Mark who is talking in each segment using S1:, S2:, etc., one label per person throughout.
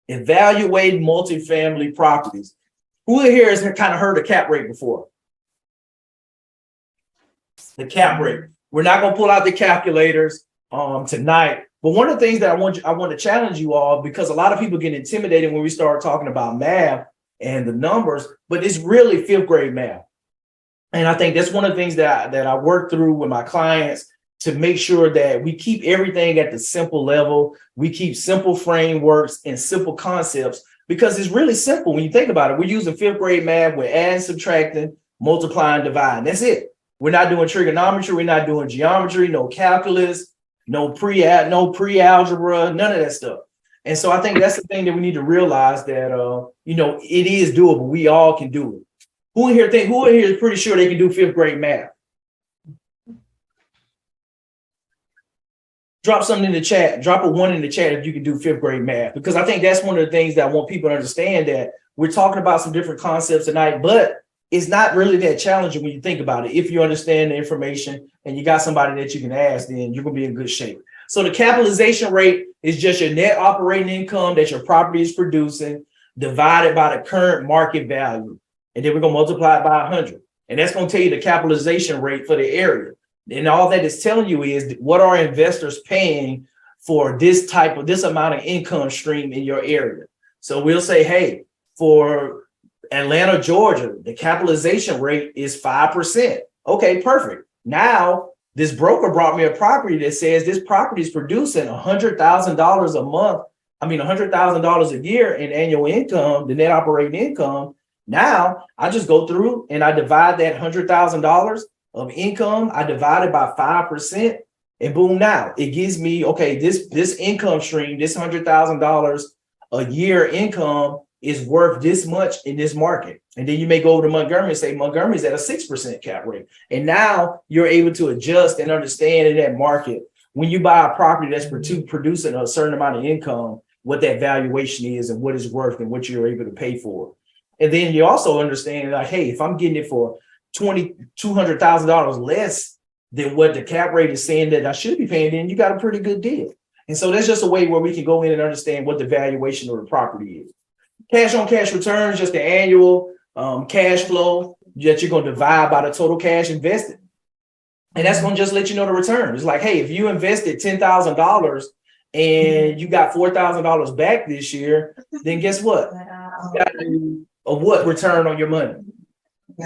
S1: Evaluate multifamily properties. Who here has kind of heard of cap rate before? The cap rate. We're not going to pull out the calculators tonight, but one of the things that I want to challenge you all, because a lot of people get intimidated when we start talking about math and the numbers, but it's really fifth grade math. And I think that's one of the things that I work through with my clients to make sure that we keep everything at the simple level. We keep simple frameworks and simple concepts, because it's really simple when you think about it. We're using fifth grade math. We're adding, subtracting, multiplying, dividing. That's it. We're not doing trigonometry. We're not doing geometry, no calculus, no pre-algebra, none of that stuff. And so I think that's the thing that we need to realize, that, it is doable. We all can do it. Who in here is pretty sure they can do fifth grade math? Drop something in the chat. Drop a 1 in the chat if you can do fifth grade math, because I think that's one of the things that I want people to understand, that we're talking about some different concepts tonight, but it's not really that challenging when you think about it. If you understand the information and you got somebody that you can ask, then you're going to be in good shape. So the capitalization rate is just your net operating income that your property is producing divided by the current market value. And then we're going to multiply it by 100. And that's going to tell you the capitalization rate for the area. And all that is telling you is what are investors paying for this amount of income stream in your area. So we'll say, hey, for Atlanta, Georgia, the capitalization rate is 5%. Okay, perfect. Now, this broker brought me a property that says this property is producing $100,000 a month. $100,000 a year in annual income, the net operating income. Now, I just go through and I divide that $100,000 of income. I divide it by 5%, and boom, now it gives me, okay, this income stream, this $100,000 a year income is worth this much in this market. And then you may go over to Montgomery and say Montgomery's at a 6% cap rate. And now you're able to adjust and understand in that market, when you buy a property that's producing a certain amount of income, what that valuation is and what it's worth and what you're able to pay for. And then you also understand, like, hey, if I'm getting it for $200,000 less than what the cap rate is saying that I should be paying, then you got a pretty good deal. And so that's just a way where we can go in and understand what the valuation of the property is. Cash on cash returns, just the annual cash flow that you're going to divide by the total cash invested. And that's going to just let you know the return. It's like, hey, if you invested $10,000 and you got $4,000 back this year, then guess what? You got a what return on your money? You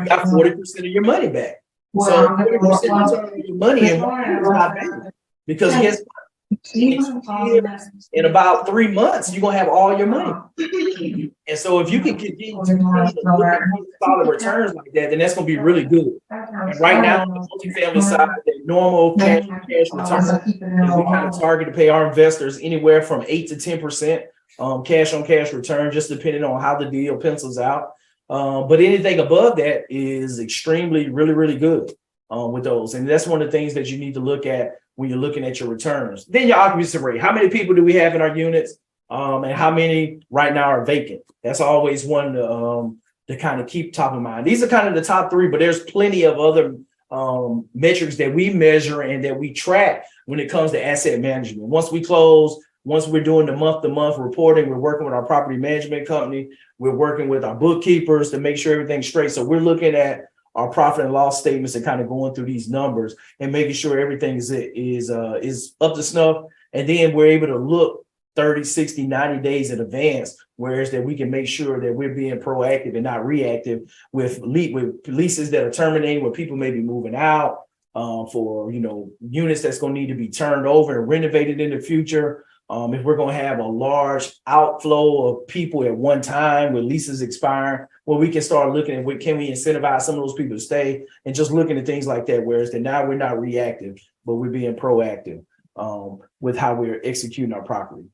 S1: got 40% of your money back. So 40% return on your money is not bad, because guess what? In about 3 months, you're gonna have all your money. And so if you can continue to look at solid returns like that, then that's gonna be really good. And right now on the multifamily side, the normal cash return is we kind of target to pay our investors anywhere from 8 to 10% cash on cash return, just depending on how the deal pencils out. But anything above that is extremely, really, really good with those. And that's one of the things that you need to look at when you're looking at your returns. Then your occupancy rate. How many people do we have in our units? And how many right now are vacant? That's always one to kind of keep top of mind. These are kind of the top 3, but there's plenty of other metrics that we measure and that we track when it comes to asset management. Once we close, once we're doing the month-to-month reporting, we're working with our property management company. We're working with our bookkeepers to make sure everything's straight. So we're looking at our profit and loss statements and kind of going through these numbers and making sure everything is up to snuff. And then we're able to look 30, 60, 90 days in advance, whereas that we can make sure that we're being proactive and not reactive with leases that are terminating, where people may be moving out for, units that's going to need to be turned over and renovated in the future. If we're going to have a large outflow of people at one time with leases expiring, well, we can start looking at can we incentivize some of those people to stay, and just looking at things like that. Whereas that now we're not reactive, but we're being proactive with how we're executing our property.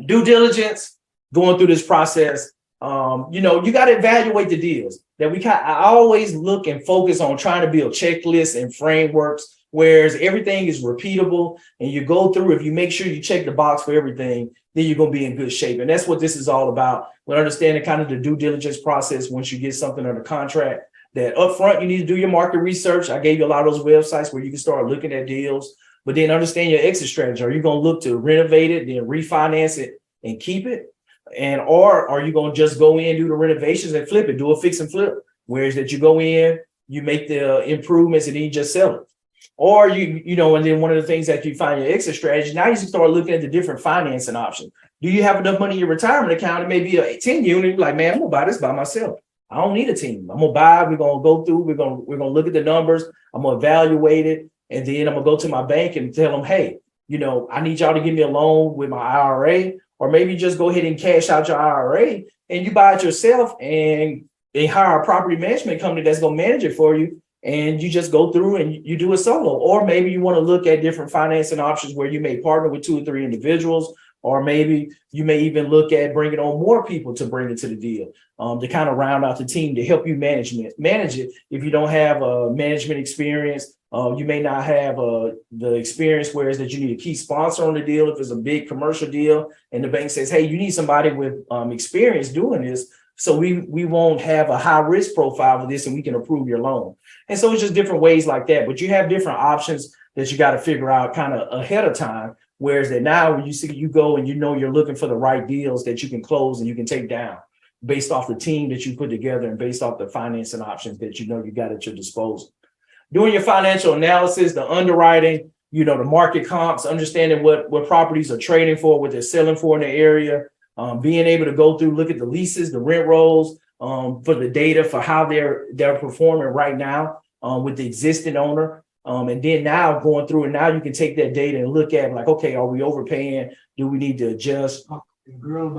S1: Due diligence, going through this process, you got to evaluate the deals that I always look and focus on trying to build checklists and frameworks, whereas everything is repeatable, and you go through, if you make sure you check the box for everything, then you're going to be in good shape. And that's what this is all about. When understanding kind of the due diligence process, once you get something under contract, that up front, you need to do your market research. I gave you a lot of those websites where you can start looking at deals, but then understand your exit strategy. Are you going to look to renovate it, then refinance it and keep it? And or are you going to just go in, do the renovations and flip it, do a fix and flip? Whereas that you go in, you make the improvements and then you just sell it. Or and then one of the things that you find your exit strategy, now you start looking at the different financing options. Do you have enough money in your retirement account? It may be a 10 unit, like, man, I'm gonna buy this by myself. I don't need a team. I'm gonna buy, we're gonna go through, we're gonna look at the numbers, I'm gonna evaluate it, and then I'm gonna go to my bank and tell them, hey, I need y'all to give me a loan with my IRA, or maybe just go ahead and cash out your IRA and you buy it yourself and they hire a property management company that's gonna manage it for you. And you just go through and you do it solo. Or maybe you want to look at different financing options where you may partner with 2 or 3 individuals, or maybe you may even look at bringing on more people to bring into the deal, to kind of round out the team to help you manage it. If you don't have a management experience, you may not have the experience where is that you need a key sponsor on the deal. If it's a big commercial deal and the bank says, hey, you need somebody with experience doing this, so we won't have a high risk profile for this and we can approve your loan. And so it's just different ways like that. But you have different options that you got to figure out kind of ahead of time. Whereas that now when you go and you're looking for the right deals that you can close and you can take down based off the team that you put together and based off the financing options that you got at your disposal. Doing your financial analysis, the underwriting, the market comps, understanding what properties are trading for, what they're selling for in the area. Being able to go through, look at the leases, the rent rolls, for the data for how they're performing right now with the existing owner. And then now going through and now you can take that data and look at like, okay, are we overpaying? Do we need to adjust? You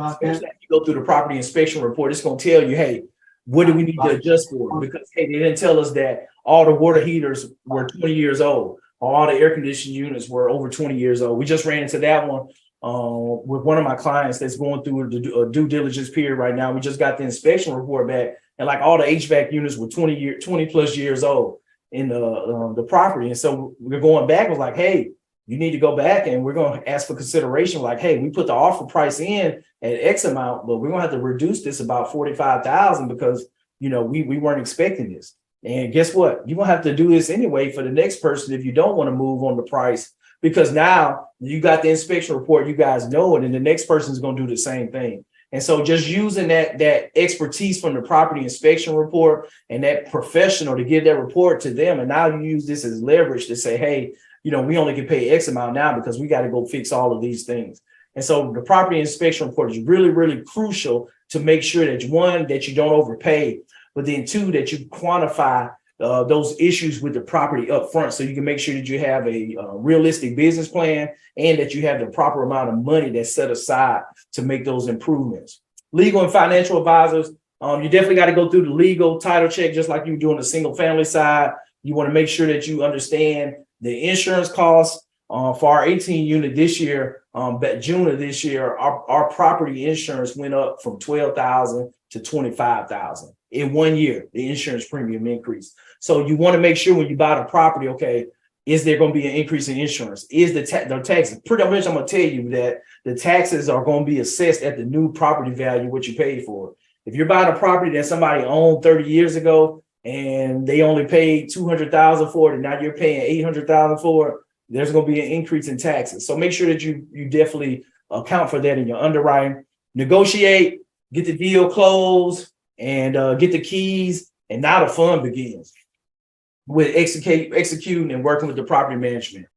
S1: go through the property inspection report, it's going to tell you, hey, what do we need to adjust for? Because hey, they didn't tell us that all the water heaters were 20 years old, or all the air conditioning units were over 20 years old. We just ran into that one with one of my clients that's going through a due diligence period right now. We just got the inspection report back, and like all the HVAC units were 20 plus years old in the property. And so we're going back and was like, hey, you need to go back and we're going to ask for consideration. Like, hey, we put the offer price in at X amount, but we're going to have to reduce this about 45,000 because, we weren't expecting this. And guess what? You're going to have to do this anyway for the next person if you don't want to move on the price, because now you got the inspection report, you guys know it, and the next person is going to do the same thing. And so just using that expertise from the property inspection report and that professional to give that report to them. And now you use this as leverage to say, hey, we only can pay X amount now because we got to go fix all of these things. And so the property inspection report is really, really crucial to make sure that one, that you don't overpay, but then two, that you quantify those issues with the property up front, so you can make sure that you have a realistic business plan and that you have the proper amount of money that's set aside to make those improvements. Legal and financial advisors, you definitely got to go through the legal title check, just like you're doing the single family side. You want to make sure that you understand the insurance costs. For our 18 unit this year, June of this year, our property insurance went up from $12,000 to $25,000 in 1 year. The insurance premium increased. So you want to make sure when you buy the property, okay, is there going to be an increase in insurance? Is the taxes? Pretty much, I'm going to tell you that the taxes are going to be assessed at the new property value, what you paid for. If you're buying a property that somebody owned 30 years ago and they only paid $200,000 for it, and now you're paying $800,000 for it, there's going to be an increase in taxes. So make sure that you definitely account for that in your underwriting. Negotiate, get the deal closed, and get the keys. And now the fun begins with executing and working with the property management.